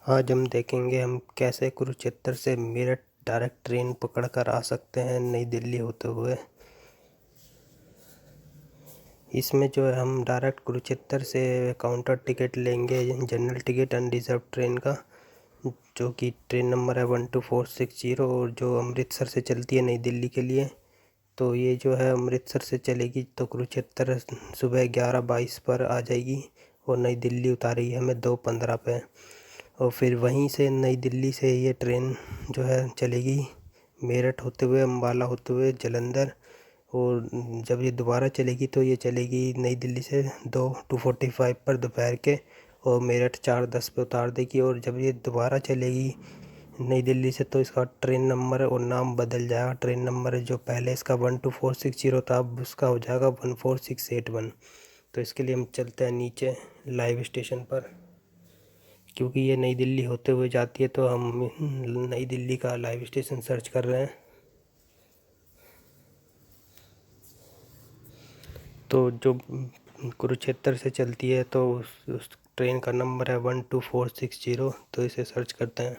आज हम देखेंगे हम कैसे कुरुक्षेत्र से मेरठ डायरेक्ट ट्रेन पकड़कर आ सकते हैं नई दिल्ली होते हुए। इसमें जो है हम डायरेक्ट कुरुक्षेत्र से काउंटर टिकट लेंगे, जनरल टिकट अनरिजर्व ट्रेन का, जो कि ट्रेन नंबर है 12460 और जो अमृतसर से चलती है नई दिल्ली के लिए। तो ये जो है अमृतसर से चलेगी तो कुरुक्षेत्र सुबह 11:22 पर आ जाएगी और नई दिल्ली उतारेगी हमें 2:15 पे। और फिर वहीं से नई दिल्ली से ये ट्रेन जो है चलेगी मेरठ होते हुए, अम्बाला होते हुए जालंधर। और जब ये दोबारा चलेगी तो ये चलेगी नई दिल्ली से 2:45 पर दोपहर के, और मेरठ 4:10 पे उतार देगी। और जब ये दोबारा चलेगी नई दिल्ली से तो इसका ट्रेन नंबर और नाम बदल जाएगा। ट्रेन नंबर जो पहले इसका 12460 था अब उसका हो जाएगा 14681। तो इसके लिए हम चलते हैं नीचे लाइव स्टेशन पर, क्योंकि ये नई दिल्ली होते हुए जाती है तो हम नई दिल्ली का लाइव स्टेशन सर्च कर रहे हैं। तो जो कुरुक्षेत्र से चलती है तो उस ट्रेन का नंबर है 12460। तो इसे सर्च करते हैं।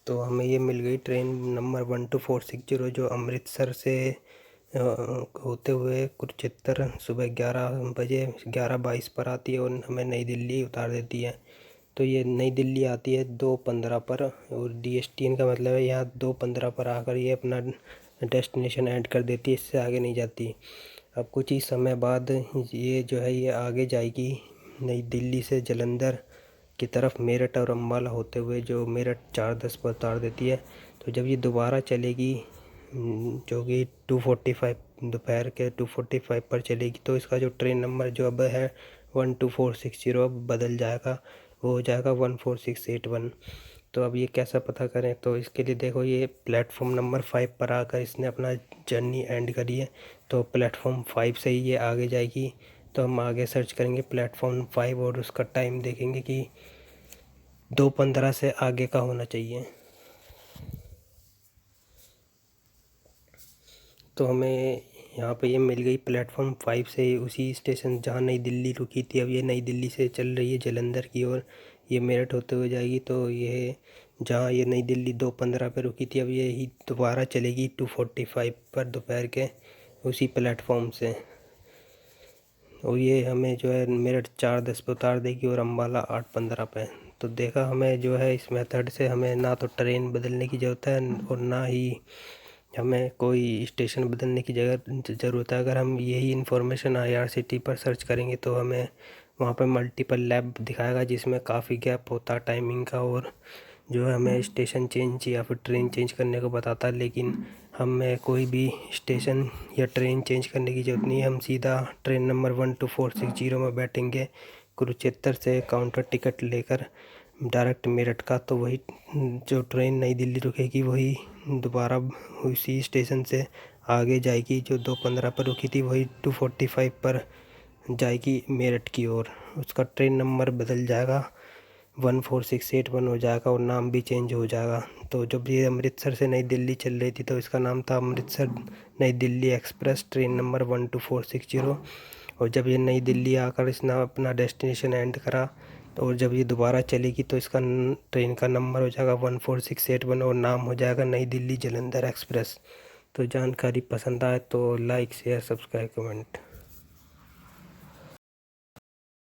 तो हमें ये मिल गई ट्रेन नंबर 12460, जो अमृतसर से होते हुए कुरुक्षेत्र सुबह 11:22 पर आती है और हमें नई दिल्ली उतार देती है। तो ये नई दिल्ली आती है 2:15 पर, और DSTN का मतलब है यहाँ 2:15 पर आकर ये अपना डेस्टिनेशन ऐड कर देती है, इससे आगे नहीं जाती। अब कुछ ही समय बाद ये जो है ये आगे जाएगी नई दिल्ली से जालंधर की तरफ, मेरठ और अम्बाला होते हुए, जो मेरठ 4:10 पर उतार देती है। तो जब ये दोबारा चलेगी जो कि 2:45 दोपहर के 2:45 पर चलेगी, तो इसका जो ट्रेन नंबर जो अब है 12460 अब बदल जाएगा, वो हो जाएगा 14681। तो अब ये कैसा पता करें? तो इसके लिए देखो ये प्लेटफॉर्म नंबर 5 पर आकर इसने अपना जर्नी एंड करी है। तो प्लेटफॉर्म 5 से ही ये आगे जाएगी। तो हम आगे सर्च करेंगे प्लेटफॉर्म 5 और उसका टाइम देखेंगे कि 2:15 से आगे का होना चाहिए। तो हमें यहाँ पे ये मिल गई प्लेटफॉर्म 5 से उसी स्टेशन जहाँ नई दिल्ली रुकी थी। अब ये नई दिल्ली से चल रही है जालंधर की ओर, ये मेरठ होते हुए जाएगी। तो ये जहाँ ये नई दिल्ली 2:15 पे रुकी थी अब यही दोबारा चलेगी 2:45 पर दोपहर के उसी प्लेटफॉर्म से। और ये हमें जो है मेरठ 4:10 पे उतार देगी और अम्बाला 8:15 पे। तो देखा हमें जो है इस मेथड से हमें ना तो ट्रेन बदलने की ज़रूरत है और ना ही हमें कोई स्टेशन बदलने की ज़रूरत है। अगर हम यही इन्फॉर्मेशन IRCTC पर सर्च करेंगे तो हमें वहाँ पर मल्टीपल लैब दिखाएगा जिसमें काफ़ी गैप होता है टाइमिंग का, और जो है हमें स्टेशन चेंज या फिर ट्रेन चेंज करने को बताता है। लेकिन हमें कोई भी स्टेशन या ट्रेन चेंज करने की ज़रूरत नहीं है। हम सीधा ट्रेन नंबर 12460 में बैठेंगे कुरुक्षेत्र से काउंटर टिकट लेकर डायरेक्ट मेरठ का। तो वही जो ट्रेन नई दिल्ली रुकेगी वही दोबारा उसी स्टेशन से आगे जाएगी, जो 2:15 पर रुकी थी वही 2:45 पर जाएगी मेरठ की ओर। उसका ट्रेन नंबर बदल जाएगा 14681 हो जाएगा और नाम भी चेंज हो जाएगा। तो जब ये अमृतसर से नई दिल्ली चल रही थी तो इसका नाम था अमृतसर नई दिल्ली एक्सप्रेस, ट्रेन नंबर 12460। और जब ये नई दिल्ली आकर इसने अपना डेस्टिनेशन एंड करा, और जब ये दोबारा चलेगी तो इसका ट्रेन का नंबर हो जाएगा 14681 और नाम हो जाएगा नई दिल्ली जालंधर एक्सप्रेस। तो जानकारी पसंद आए तो लाइक शेयर सब्सक्राइब कमेंट।